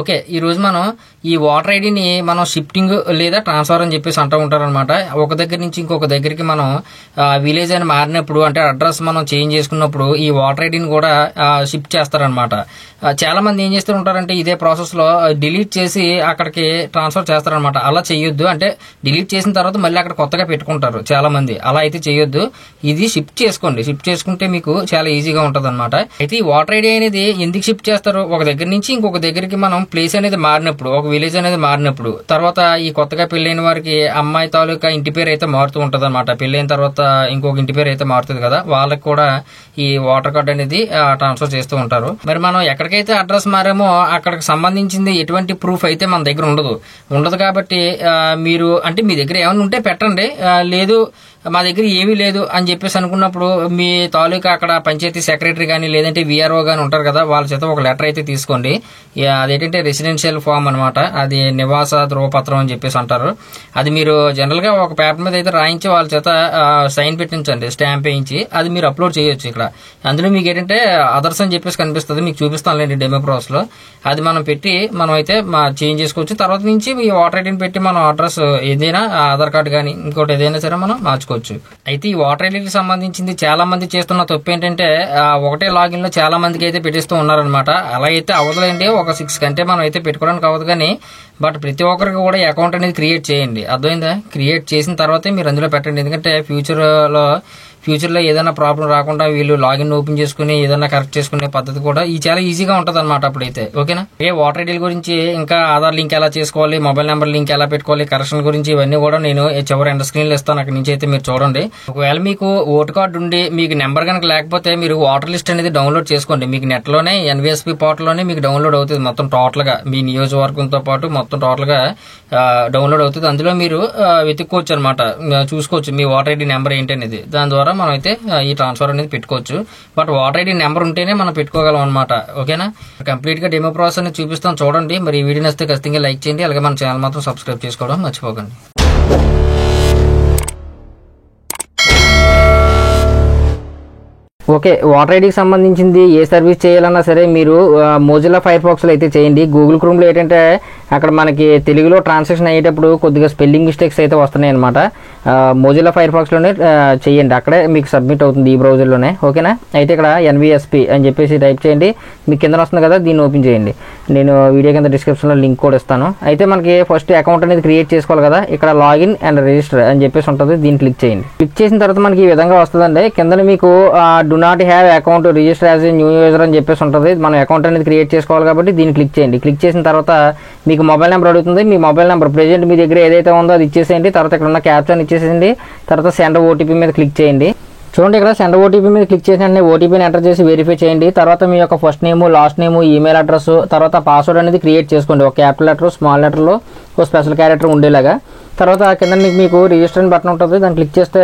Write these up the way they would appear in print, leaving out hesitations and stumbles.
Okay, ఈ రోజు మనం ఈ ఓటర్ ఐడిని మనం షిఫ్టింగ్ లేదా ట్రాన్స్ఫర్ అని చెప్పేసి అంటూ ఉంటారనమాట. ఒక దగ్గర నుంచి ఇంకొక దగ్గరికి మనం విలేజ్ అని మారినప్పుడు, అంటే అడ్రస్ మనం చేంజ్ చేసుకున్నప్పుడు ఈ ఓటర్ ఐడిని కూడా షిఫ్ట్ చేస్తారనమాట. చాలా మంది ఏం చేస్తూ ఉంటారంటే ఇదే ప్రాసెస్ లో డిలీట్ చేసి అక్కడికి ట్రాన్స్ఫర్ చేస్తారనమాట. అలా చేయొద్దు. అంటే డిలీట్ చేసిన తర్వాత మళ్ళీ అక్కడ కొత్తగా పెట్టుకుంటారు చాలా మంది. అలా అయితే చేయొద్దు. ఇది షిఫ్ట్ చేసుకోండి. షిఫ్ట్ చేసుకుంటే మీకు చాలా ఈజీగా ఉంటది అనమాట. అయితే ఈ ఓటర్ ఐడి అనేది ఎందుకు షిఫ్ట్ చేస్తారు? ఒక దగ్గర నుంచి ఇంకొక దగ్గరికి మనం ప్లేస్ అనేది మారినప్పుడు, ఒక విలేజ్ అనేది మారినప్పుడు, తర్వాత ఈ కొత్తగా పెళ్లైన వారికి అమ్మాయి తాలూకా ఇంటి పేరు అయితే మారుతూ ఉంటది అనమాట. పెళ్లైన తర్వాత ఇంకొక ఇంటి పేరు అయితే మారుతుంది కదా, వాళ్ళకి కూడా ఈ ఓటర్ కార్డ్ అనేది ట్రాన్స్ఫర్ చేస్తూ ఉంటారు. మరి మనం ఎక్కడికైతే అడ్రస్ మారామో అక్కడికి సంబంధించింది ఎటువంటి ప్రూఫ్ అయితే మన దగ్గర ఉండదు కాబట్టి మీరు అంటే మీ దగ్గర ఏమైనా ఉంటే పెట్టండి. లేదు మా దగ్గర ఏమీ లేదు అని చెప్పేసి అనుకున్నప్పుడు మీ తాలూకా అక్కడ పంచాయతీ సెక్రటరీ కానీ లేదంటే విఆర్ఓ కానీ ఉంటారు కదా, వాళ్ళ చేత ఒక లెటర్ అయితే తీసుకోండి. అదేంటంటే రెసిడెన్షియల్ ఫామ్ అనమాట. అది నివాస ధ్రువపత్రం అని చెప్పేసి అంటారు. అది మీరు జనరల్ గా ఒక పేపర్ మీద అయితే రాయించి వాళ్ళ చేత సైన్ పెట్టించండి, స్టాంప్ వేయించి. అది మీరు అప్లోడ్ చేయొచ్చు ఇక్కడ. అందులో మీకు ఏంటంటే అదర్స్ అని చెప్పేసి కనిపిస్తుంది, మీకు చూపిస్తానులేండి డెమో ప్రాసెస్ లో. అది మనం పెట్టి మనం అయితే చేంజ్ చేసుకోవచ్చు. తర్వాత నుంచి ఈ ఓటర్ ఐడిని పెట్టి మనం అడ్రస్ ఏదైనా ఆధార్ కార్డు కానీ ఇంకోటి ఏదైనా సరే మనం మార్చుకోవచ్చు. అయితే ఈ ఓటర్ ఐడికి సంబంధించింది చాలా మంది చేస్తున్న తప్పు ఏంటంటే ఒకటే లాగిన్ లో చాలా మందికి అయితే పెట్టిస్తూ ఉన్నారనమాట. అలా అయితే అవదులేండి, ఒక 6 కంటే మనం అయితే పెట్టుకోవడానికి అవ్వదు. కానీ బట్ ప్రతి ఒక్కరికి కూడా అకౌంట్ అనేది క్రియేట్ చేయండి. అర్థమైందా? క్రియేట్ చేసిన తర్వాతే మీరు అందులో పెట్టండి. ఎందుకంటే ఫ్యూచర్ లో ఏదైనా ప్రాబ్లం రాకుండా వీళ్ళు లాగిన్ ఓపెన్ చేసుకుని ఏదైనా కరెక్ట్ చేసుకునే పద్ధతి కూడా ఈ చాలా ఈజీగా ఉంటది అనమాట అప్పుడైతే. ఓకేనా? ఓటర్ ఐడీల గురించి ఇంకా ఆధార్ లింక్ ఎలా చేసుకోవాలి, మొబైల్ నెంబర్ లింక్ ఎలా పెట్టుకోవాలి, కరెక్షన్ గురించి ఇవన్నీ కూడా నేను చివరి ఎండ్ స్క్రీన్ లో ఇస్తాను. అక్కడి నుంచి అయితే మీరు చూడండి. ఒకవేళ మీకు ఓటు కార్డు ఉండి మీకు నెంబర్ కనుక లేకపోతే మీరు ఓటర్ లిస్ట్ అనేది డౌన్లోడ్ చేసుకోండి. మీకు నెట్ లోనే ఎన్వీఎస్పీ పోర్టల్ లోనే మీకు డౌన్లోడ్ అవుతుంది. మొత్తం టోటల్ గా మీ నియోజకవర్గంతో పాటు మొత్తం టోటల్ గా డౌన్లోడ్ అవుతుంది. అందులో మీరు వెతుక్కోవచ్చు అనమాట, చూసుకోవచ్చు మీ ఓటర్ ఐడి నెంబర్ ఏంటనేది. దాని ద్వారా మనం అయితే ఈ ట్రాన్స్ఫర్ అనేది పెట్టుకోవచ్చు. బట్ ఓటర్ ఐడి నెంబర్ ఉంటేనే మనం పెట్టుకోగలం అనమాట. ఓకేనా? కంప్లీట్ గా డెమో ప్రాసెస్ అనేది చూపిస్తాం, చూడండి. మరి ఈ వీడియో నచ్చితే ఖచ్చితంగా లైక్ చేయండి. అలాగే మన ఛానల్ మాత్రం సబ్స్క్రైబ్ చేసుకోవడం మర్చిపోకండి. ఓకే, ఓటర్ ఐడికి సంబంధించింది ఏ సర్వీస్ చేయాలన్నా సరే మీరు మోజిల్లా ఫైర్ ఫాక్స్ లో అయితే చేయండి. గూగుల్ క్రోమ్ లో ఏంటంటే అక్కడ మనకి తెలుగులో ట్రాన్సాక్షన్ అయ్యేటప్పుడు కొద్దిగా స్పెల్లింగ్ మిస్టేక్స్ అయితే వస్తున్నాయి అనమాట. మోజిల్లా ఫైర్ ఫాక్స్ లోనే చేయండి, అక్కడే మీకు సబ్మిట్ అవుతుంది ఈ బ్రౌజర్ లోనే. ఓకేనా? అయితే ఇక్కడ ఎన్వీఎస్పీ అని చెప్పేసి టైప్ చేయండి. మీకు కింద వస్తుంది కదా, దీన్ని ఓపెన్ చేయండి. నేను వీడియో కింద డిస్క్రిప్షన్ లో లింక్ కూడా ఇస్తాను. అయితే మనకి ఫస్ట్ అకౌంట్ అనేది క్రియేట్ చేసుకోవాలి కదా, ఇక్కడ లాగిన్ అండ్ రిజిస్టర్ అని చెప్పేసి ఉంటుంది. దీన్ని క్లిక్ చేయండి. క్లిక్ చేసిన తర్వాత మనకి ఈ విధంగా వస్తుందండి. కింద మీకు do not have account register as a new user అని చెప్పేసి ఉంటుంది. మనం అకౌంట్ అనేది క్రియేట్ చేసుకోవాలి కాబట్టి దీన్ని క్లిక్ చేయండి. క్లిక్ చేసిన తర్వాత మీకు మొబైల్ నెంబర్ అడుగుతుంది. మీ మొబైల్ నెంబర్ ప్రెజెంట్ మీ దగ్గర ఏదైతే ఉందో అది ఇచ్చేసేయండి. తర్వాత ఇక్కడ ఉన్న క్యాప్షన్ ఇచ్చేసేయండి. తర్వాత సెండ్ ఓటీపీ మీద క్లిక్ చేయండి. చూడండి, ఇక్కడ సెండ్ ఓటీపీ మీద క్లిక్ చేసి ఓటీపీని ఎంటర్ చేసి వెరిఫై చేయండి. తర్వాత మీ యొక్క first name, last name, email address, తర్వాత పాస్వర్డ్ అనేది క్రియేట్ చేసుకోండి. ఒక క్యాపిటల్ లెటర్, స్మాల్ లెటర్లో ఒక స్పెషల్ క్యారెక్టర్ ఉండేలాగా. తర్వాత కింద మీకు రిజిస్టర్ బటన్ ఉంటుంది, దాన్ని క్లిక్ చేస్తే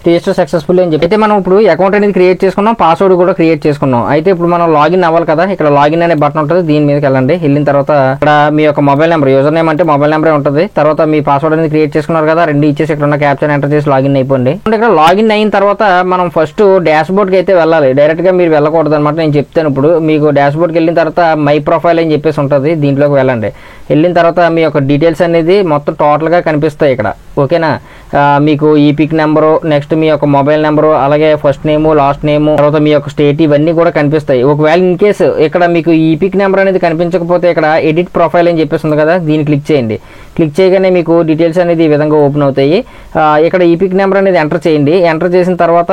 రిజిస్టర్ సక్సెస్ఫుల్ అని చెప్పి. అయితే మనం ఇప్పుడు అకౌంట్ అనేది క్రియేట్ చేసుకున్నాం, పాస్వర్డ్ కూడా క్రియేట్ చేసుకున్నాం. అయితే ఇప్పుడు మనం లాగిన్ అవ్వాలి కదా, ఇక్కడ లాగిన్ అనే బటన్ ఉంటుంది, దీని మీదకి వెళ్ళండి. వెళ్ళిన తర్వాత ఇక్కడ మీ యొక్క మొబైల్ నెంబర్, యూజర్ నేమ్ అంటే మొబైల్ నెంబరే ఉంటుంది. తర్వాత మీ పాస్వర్డ్ అనేది క్రియేట్ చేసుకున్నారు కదా, రెండు ఇచ్చేసి ఇక్కడ ఉన్న క్యాప్షన్ ఎంటర్ చేసి లాగిన్ అయిపోండి. ఇక్కడ లాగిన్ అయిన తర్వాత మనం ఫస్ట్ డాష్ బోర్డ్కి అయితే వెళ్ళాలి. డైరెక్ట్ గా మీరు వెళ్ళకూడదు అనమాట. నేను చెప్తాను ఇప్పుడు. మీకు డాష్ బోర్డ్కి వెళ్ళిన తర్వాత మై ప్రొఫైల్ అని చెప్పేసి ఉంటుంది, దీంట్లోకి వెళ్ళండి. వెళ్ళిన తర్వాత మీ యొక్క డీటెయిల్స్ అనేది మొత్తం టోటల్ గా కనిపిస్తాయి ఇక్కడ. ఓకేనా? మీకు ఈపిక్ నెంబరు, నెక్స్ట్ మీ యొక్క మొబైల్ నెంబరు, అలాగే ఫస్ట్ నేము, లాస్ట్ నేము, తర్వాత మీ యొక్క స్టేట్, ఇవన్నీ కూడా కనిపిస్తాయి. ఒకవేళ ఇన్ కేసు ఇక్కడ మీకు ఈపిక్ నెంబర్ అనేది కనిపించకపోతే ఇక్కడ ఎడిట్ ప్రొఫైల్ అని చెప్పేసి ఉంది కదా, దీన్ని క్లిక్ చేయండి. క్లిక్ చేయగానే మీకు డీటెయిల్స్ అనేది ఈ విధంగా ఓపెన్ అవుతాయి. ఇక్కడ ఈపిక్ నెంబర్ అనేది ఎంటర్ చేయండి. ఎంటర్ చేసిన తర్వాత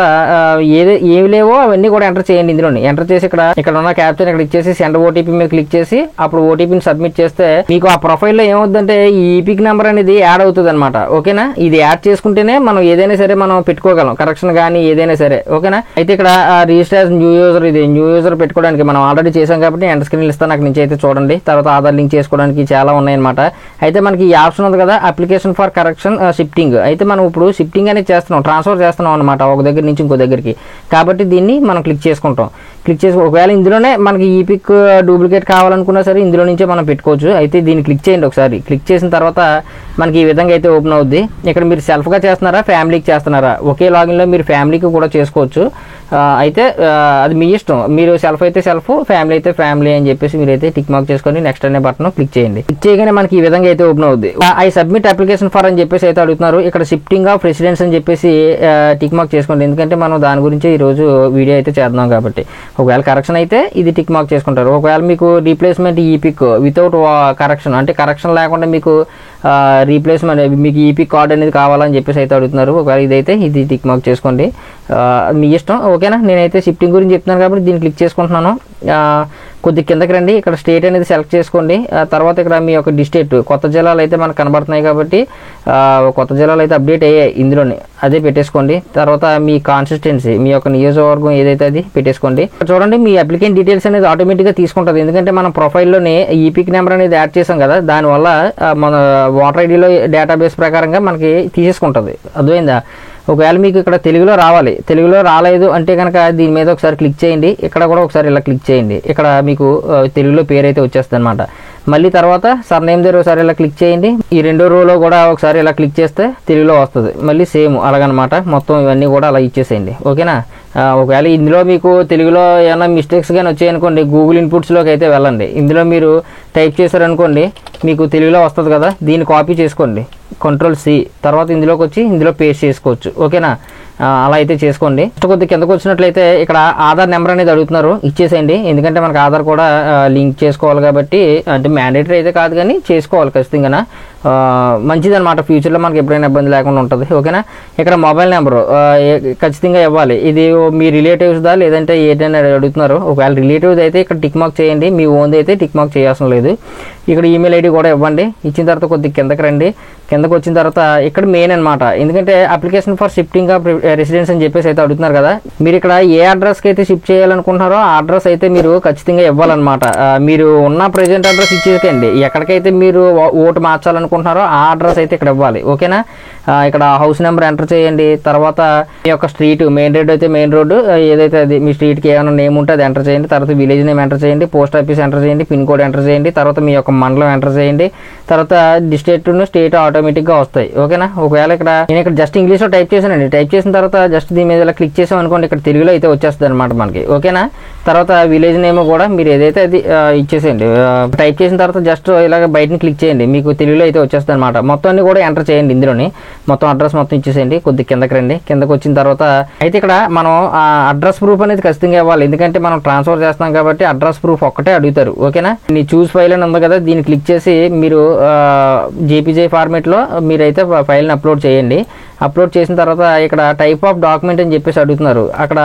ఏవి లేవో అవన్నీ కూడా ఎంటర్ చేయండి. ఇందులోని ఎంటర్ చేసి ఇక్కడ ఉన్న క్యాప్షన్ ఇక్కడ ఇచ్చేసి సెండ్ ఓటీపీ మీద క్లిక్ చేసి అప్పుడు ఓటీపీని సబ్మిట్ చేస్తే మీకు ఆ ప్రొఫైల్లో ఏమవుతుందంటే ఈ ఈపిక్ నెంబర్ అనేది యాడ్ అవుతుంది అనమాట. ఓకేనా? ఇది యాడ్ చేసుకుంటేనే మనం ఏదైనా సరే మనం పెట్టుకోగలం, కరెక్షన్ కానీ ఏదైనా సరే. ఓకేనా? అయితే ఇక్కడ రిజిస్టర్ న్యూ యూజర్, ఇది న్యూ యూజర్ పెట్టుకోవడానికి మనం ఆల్రెడీ చేసాం కాబట్టి ఎండ్ స్క్రీన్ ఇస్తాను, అక్కడి నుంచి అయితే చూడండి. తర్వాత ఆధార్ లింక్ చేసుకోవడానికి చాలా ఉన్నాయన్నమాట. అయితే మనకి ఈ ఆప్షన్ ఉంది కదా, అప్లికేషన్ ఫర్ కరెక్షన్ షిఫ్టింగ్. అయితే మనం ఇప్పుడు షిఫ్టింగ్ అనేది చేస్తున్నాం, ట్రాన్స్ఫర్ చేస్తున్నాం అనమాట ఒక దగ్గర నుంచి ఇంకో దగ్గరికి. కాబట్టి దీన్ని మనం క్లిక్ చేసుకుంటాం. క్లిక్ చేసి ఒకవేళ ఇందులోనే మనకి ఈ పిక్ డూప్లికేట్ కావాలనుకున్నా సరే ఇందులో నుంచే మనం పెట్టుకోవచ్చు. అయితే దీన్ని క్లిక్ చేయండి. ఒకసారి క్లిక్ చేసిన తర్వాత మనకి ఈ విధంగా అయితే ఓపెన్ అవుద్ది. ఇక్కడ మీరు సెల్ఫ్గా చేస్తున్నారా ఫ్యామిలీకి చేస్తున్నారా, ఒకే లాగిన్లో మీరు ఫ్యామిలీకి కూడా చేసుకోవచ్చు. అయితే అది మీ ఇష్టం. మీరు సెల్ఫ్ అయితే సెల్ఫ్, ఫ్యామిలీ అయితే ఫ్యామిలీ అని చెప్పేసి మీరైతే టిక్ మార్క్ చేసుకొని నెక్స్ట్ అనే బటన్ క్లిక్ చేయండి. క్లిక్ చేయగానే మనకి ఈ విధంగా అయితే ఓపెన్ అవుద్ది. ఐ సబ్మిట్ అప్లికేషన్ ఫర్ అని చెప్పేసి అయితే అడుగుతున్నారు. ఇక్కడ షిఫ్టింగ్ ఆఫ్ రెసిడెన్స్ అని చెప్పేసి టిక్ మార్క్ చేసుకోండి. ఎందుకంటే మనం దాని గురించి ఈరోజు వీడియో అయితే చేద్దాం కాబట్టి. ఒకవేళ కరెక్షన్ అయితే ఇది టిక్ మార్క్ చేసుకుంటారు. ఒకవేళ మీకు రీప్లేస్మెంట్ ఈ పిక్ వితౌట్ కరెక్షన్ అంటే కరెక్షన్ లేకుండా మీకు రీప్లేస్మెంట్ మీకు ఈపీ కార్డ్ అనేది కావాలని చెప్పేసి అయితే అడుగుతున్నారు. ఒకవేళ ఇదైతే ఇది టిక్ మార్క్ చేసుకోండి. మీ ఇష్టం. ఓకేనా, నేనైతే షిఫ్టింగ్ గురించి చెప్తున్నాను కాబట్టి దీన్ని క్లిక్ చేసుకుంటున్నాను. కొద్ది కిందకి రండి. ఇక్కడ స్టేట్ అనేది సెలెక్ట్ చేసుకోండి. తర్వాత ఇక్కడ మీ యొక్క డిస్ట్రిక్ట్ కొత్త జిల్లాలు అయితే మనకు కనబడుతున్నాయి కాబట్టి కొత్త జిల్లాలు అయితే అప్డేట్ అయ్యాయి ఇందులోనే, అదే పెట్టేసుకోండి. తర్వాత మీ కాన్సిస్టెన్సీ మీ యొక్క నియోజకవర్గం ఏదైతే అది పెట్టేసుకోండి. చూడండి మీ అప్లికెంట్ డీటెయిల్స్ అనేది ఆటోమేటిక్గా తీసుకుంటుంది. ఎందుకంటే మనం ప్రొఫైల్లోనే ఈపిక్ నెంబర్ అనేది యాడ్ చేసాం కదా, దానివల్ల మన వాటర్ ఐడిలో డేటాబేస్ ప్రకారంగా మనకి తీసేసుకుంటుంది. అర్థమైందా? ఒకవేళ మీకు ఇక్కడ తెలుగులో రావాలి, తెలుగులో రాలేదు అంటే కనుక దీని మీద ఒకసారి క్లిక్ చేయండి. ఇక్కడ కూడా ఒకసారి ఇలా క్లిక్ చేయండి. ఇక్కడ మీకు తెలుగులో పేరు అయితే వచ్చేస్తుంది అనమాట. మళ్ళీ తర్వాత సర్నేమ్ దగ్గర ఒకసారి ఇలా క్లిక్ చేయండి. ఈ రెండో రోలో కూడా ఒకసారి ఇలా క్లిక్ చేస్తే తెలుగులో వస్తుంది. మళ్ళీ సేమ్ అలాగనమాట. మొత్తం ఇవన్నీ కూడా అలా ఇచ్చేసేయండి. ఓకేనా? ఒకవేళ ఇందులో మీకు తెలుగులో ఏమైనా మిస్టేక్స్ కానీ వచ్చాయనుకోండి, గూగుల్ ఇన్పుట్స్లోకి అయితే వెళ్ళండి. ఇందులో మీరు టైప్ చేశారనుకోండి మీకు తెలుగులో వస్తుంది కదా, దీన్ని కాపీ చేసుకోండి, Ctrl+C. తర్వాత ఇందులోకి వచ్చి ఇందులో పేస్ట్ చేసుకోవచ్చు. ఓకేనా? అలా అయితే చేసుకోండి. కొద్ది కిందకు వచ్చినట్లయితే ఇక్కడ ఆధార్ నెంబర్ అనేది అడుగుతున్నారు, ఇచ్చేసేయండి. ఎందుకంటే మనకు ఆధార్ కూడా లింక్ చేసుకోవాలి కాబట్టి, అంటే మ్యాండేటరీ అయితే కాదు కానీ చేసుకోవాలి ఖచ్చితంగా. మంచిదన్నమాట. ఫ్యూచర్లో మనకి ఎప్పుడైనా ఇబ్బంది లేకుండా ఉంటుంది. ఓకేనా? ఇక్కడ మొబైల్ నెంబరు ఖచ్చితంగా ఇవ్వాలి. ఇది మీ రిలేటివ్స్దా లేదంటే ఏంటని అడుగుతున్నారు. ఒకవేళ రిలేటివ్స్ అయితే ఇక్కడ టిక్ మార్క్ చేయండి, మీ ఓన్ది అయితే టిక్ మార్క్ చేయాల్సిన లేదు. ఇక్కడ ఈమెయిల్ ఐడి కూడా ఇవ్వండి. ఇచ్చిన తర్వాత కొద్దిగా కిందకి రండి. కిందకు వచ్చిన తర్వాత ఇక్కడ మెయిన్ అనమాట. ఎందుకంటే application for shifting of residence అని చెప్పేసి అయితే అడుగుతున్నారు కదా, మీరు ఇక్కడ ఏ అడ్రస్కి అయితే షిఫ్ట్ చేయాలనుకుంటున్నారో ఆ అడ్రస్ అయితే మీరు ఖచ్చితంగా ఇవ్వాలన్నమాట. మీరు ఉన్న ప్రెజెంట్ అడ్రస్ ఇచ్చేకండి. ఎక్కడికైతే మీరు ఓటు మార్చాలనుకుంటున్నారో ఆ అడ్రస్ అయితే ఇక్కడ ఇవ్వాలి. ఓకేనా? ఇక్కడ హౌస్ నెంబర్ ఎంటర్ చేయండి. తర్వాత మీ యొక్క స్ట్రీట్, మెయిన్ రోడ్ అయితే మెయిన్ రోడ్డు ఏదైతే అది మీ స్ట్రీట్కి ఏమైనా నేమ్ ఉంటే అది ఎంటర్ చేయండి. తర్వాత విలేజ్ నేమ్ ఎంటర్ చేయండి, పోస్ట్ ఆఫీస్ ఎంటర్ చేయండి, పిన్ కోడ్ ఎంటర్ చేయండి. తర్వాత మీ యొక్క మండలం ఎంటర్ చేయండి. తర్వాత డిస్ట్రిక్ట్ స్టేట్ ఆటోమేటిక్గా వస్తాయి. ఓకేనా? ఒకవేళ నేను ఇక్కడ జస్ట్ ఇంగ్లీష్లో టైప్ చేశానండి. టైప్ చేసిన తర్వాత జస్ట్ దీని మీద ఇలా క్లిక్ చేసాం అనుకోండి, ఇక్కడ తెలుగులో అయితే వచ్చేస్తుంది అనమాట మనకి. ఓకేనా? తర్వాత విలేజ్ నేమ్ కూడా మీరు ఏదైతే అది ఇచ్చేసేయండి. టైప్ చేసిన తర్వాత జస్ట్ ఇలాగ బయటని క్లిక్ చేయండి, మీకు తెలుగులో అయితే వచ్చేస్తుంది అనమాట. మొత్తం అన్ని కూడా ఎంటర్ చేయండి. ఇందులోని మొత్తం అడ్రస్ మొత్తం ఇచ్చేసేయండి. కొద్ది కిందకి రండి. కిందకి వచ్చిన తర్వాత అయితే ఇక్కడ మనం అడ్రస్ ప్రూఫ్ అనేది ఖచ్చితంగా ఇవ్వాలి. ఎందుకంటే మనం ట్రాన్స్ఫర్ చేస్తాం కాబట్టి అడ్రస్ ప్రూఫ్ ఒక్కటే అడుగుతారు. ఓకేనా? నీ చూస్ ఫైల్ అని ఉంది కదా, దీన్ని క్లిక్ చేసి మీరు జేపీజే ఫార్మేట్లో మీరైతే ఫైల్ని అప్లోడ్ చేయండి. అప్లోడ్ చేసిన తర్వాత ఇక్కడ టైప్ ఆఫ్ డాక్యుమెంట్ అని చెప్పేసి అడుగుతున్నారు. అక్కడ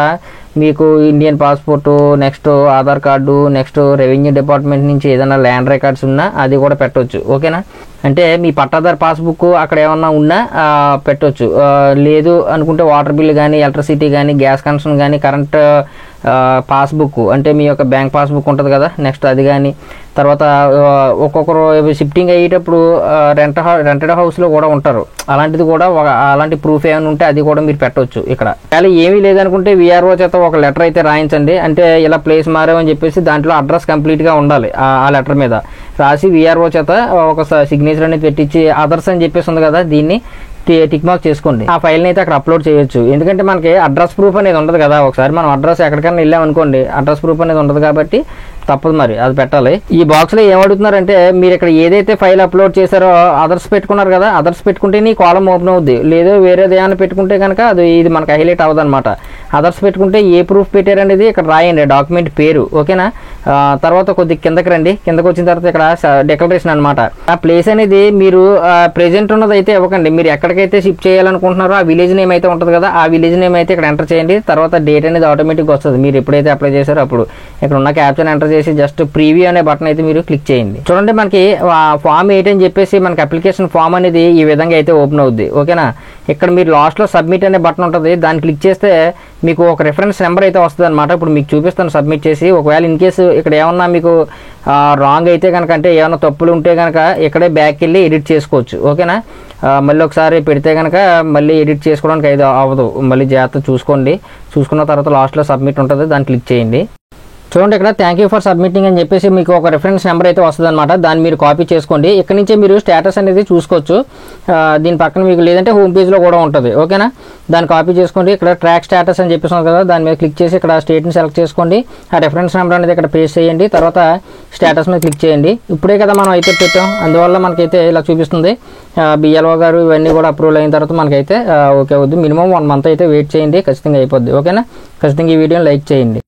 మీకు Indian passport, next Aadhaar card, next revenue department నుంచి ఏదైనా ల్యాండ్ రికార్డ్స్ ఉన్నా అది కూడా పెట్టవచ్చు. ఓకేనా? అంటే మీ పట్టాదారు పాస్బుక్ అక్కడ ఏమన్నా ఉన్నా పెట్టవచ్చు. లేదు అనుకుంటే వాటర్ బిల్ కానీ, ఎలక్ట్రిసిటీ కానీ, గ్యాస్ కనెక్షన్ కానీ, కరెంట్ పాస్బుక్ అంటే మీ యొక్క బ్యాంక్ పాస్బుక్ ఉంటుంది కదా, నెక్స్ట్ అది కానీ. తర్వాత ఒక్కొక్కరు షిఫ్టింగ్ అయ్యేటప్పుడు రెంటెడ్ హౌస్లో కూడా ఉంటారు. అలాంటిది కూడా అలాంటి ప్రూఫ్ ఏమైనా ఉంటే అది కూడా మీరు పెట్టవచ్చు. ఇక్కడ అలా ఏమీ లేదనుకుంటే విఆర్ఓ చేత ఒక లెటర్ అయితే రాయించండి. అంటే ఇలా ప్లేస్ మారామని చెప్పేసి దాంట్లో అడ్రస్ కంప్లీట్గా ఉండాలి. ఆ లెటర్ మీద రాసి విఆర్ఓ చేత ఒక సిగ్నేచర్ అనేది పెట్టించి అదర్స్ అని చెప్పేసి ఉంది కదా, దీన్ని టిక్ మార్క్ చేసుకోండి. ఆ ఫైల్ని అయితే అక్కడ అప్లోడ్ చేయొచ్చు. ఎందుకంటే మనకి అడ్రస్ ప్రూఫ్ అనేది ఉండదు కదా. ఒకసారి మనం అడ్రస్ ఎక్కడికైనా వెళ్ళామనుకోండి, అడ్రస్ ప్రూఫ్ అనేది ఉండదు కాబట్టి తప్పదు, మరి అది పెట్టాలి. ఈ బాక్స్లో ఏమడుగుతున్నారంటే మీరు ఇక్కడ ఏదైతే ఫైల్ అప్లోడ్ చేశారో అదర్స్ పెట్టుకున్నారు కదా, అదర్స్ పెట్టుకుంటే నీ కాలం ఓపెన్ అవుద్ది. లేదు వేరేది ఏమైనా పెట్టుకుంటే కనుక ఇది మనకు హైలైట్ అవ్వదు అనమాట. అదర్స్ పెట్టుకుంటే ఏ ప్రూఫ్ పెట్టారనేది ఇక్కడ రాయండి, డాక్యుమెంట్ పేరు. ఓకేనా? తర్వాత కొద్దిగా కిందకి రండి. కిందకి వచ్చిన తర్వాత ఇక్కడ డిక్లరేషన్ అనమాట. ఆ ప్లేస్ అనేది మీరు ప్రెజెంట్ ఉన్నది అయితే ఇవ్వకండి. మీరు ఎక్కడికైతే షిఫ్ట్ చేయాలనుకుంటున్నారో ఆ విలేజ్ నేమ్ అయితే ఉంటుంది కదా, ఆ విలేజ్ నేమ్ అయితే ఇక్కడ ఎంటర్ చేయండి. తర్వాత డేట్ అనేది ఆటోమేటిక్గా వస్తుంది. మీరు ఎప్పుడైతే అప్లై చేశారో అప్పుడు ఇక్కడ ఉన్న క్యాప్షన్ ఎంటర్ చేసి జస్ట్ ప్రీవ్యూ అనే బటన్ అయితే మీరు క్లిక్ చేయండి. చూడండి మనకి ఫామ్ 8 అని చెప్పేసి మనకి అప్లికేషన్ ఫామ్ అనేది ఈ విధంగా అయితే ఓపెన్ అవుద్ది. ఓకేనా? ఇక్కడ మీరు లాస్ట్లో సబ్మిట్ అనే బటన్ ఉంటుంది, దాన్ని క్లిక్ చేస్తే మీకు ఒక రిఫరెన్స్ నెంబర్ అయితే వస్తుంది అనమాట. ఇప్పుడు మీకు చూపిస్తాను సబ్మిట్ చేసి. ఒకవేళ ఇన్ కేసు ఇక్కడ ఏమన్నా మీకు రాంగ్ అయితే కనుక, అంటే ఏమైనా తప్పులు ఉంటే కనుక ఇక్కడే బ్యాక్ వెళ్ళి ఎడిట్ చేసుకోవచ్చు. ఓకేనా? మళ్ళీ ఒకసారి పెడితే కనుక మళ్ళీ ఎడిట్ చేసుకోవడానికి అయితే అవ్వదు. మళ్ళీ జాగ్రత్త చూసుకోండి. చూసుకున్న తర్వాత లాస్ట్లో సబ్మిట్ ఉంటుంది, దాన్ని క్లిక్ చేయండి. చూడండి ఇక్కడ థ్యాంక్ యూ ఫర్ సబ్మిటింగ్ అని చెప్పేసి మీకు ఒక రిఫరెన్స్ నెంబర్ అయితే వస్తుంది అనమాట. దాన్ని మీరు కాపీ చేసుకోండి. ఇక్కడ నుంచే మీరు స్టేటస్ అనేది చూసుకోవచ్చు. దీని పక్కన మీకు లేదంటే హోమ్ పేజ్లో కూడా ఉంటుంది. ఓకేనా, దాన్ని కాపీ చేసుకోండి. ఇక్కడ ట్రాక్ స్టేటస్ అని చెప్పేసి కదా, దాని మీద క్లిక్ చేసి ఇక్కడ స్టేట్ని సెలెక్ట్ చేసుకోండి. ఆ రిఫరెన్స్ నెంబర్ అనేది ఇక్కడ పేస్ట్ చేయండి. తర్వాత స్టేటస్ మీద క్లిక్ చేయండి. ఇప్పుడే కదా మనం అయితే పెట్టాం, అందువల్ల మనకైతే ఇలా చూపిస్తుంది. బిఎల్ఓ గారు ఇవన్నీ కూడా అప్రూవల్ అయిన తర్వాత మనకైతే ఓకే అవుద్ది. మినిమం 1 month అయితే వెయిట్ చేయండి, ఖచ్చితంగా అయిపోద్ది. ఓకేనా, ఖచ్చితంగా ఈ వీడియోని లైక్ చేయండి.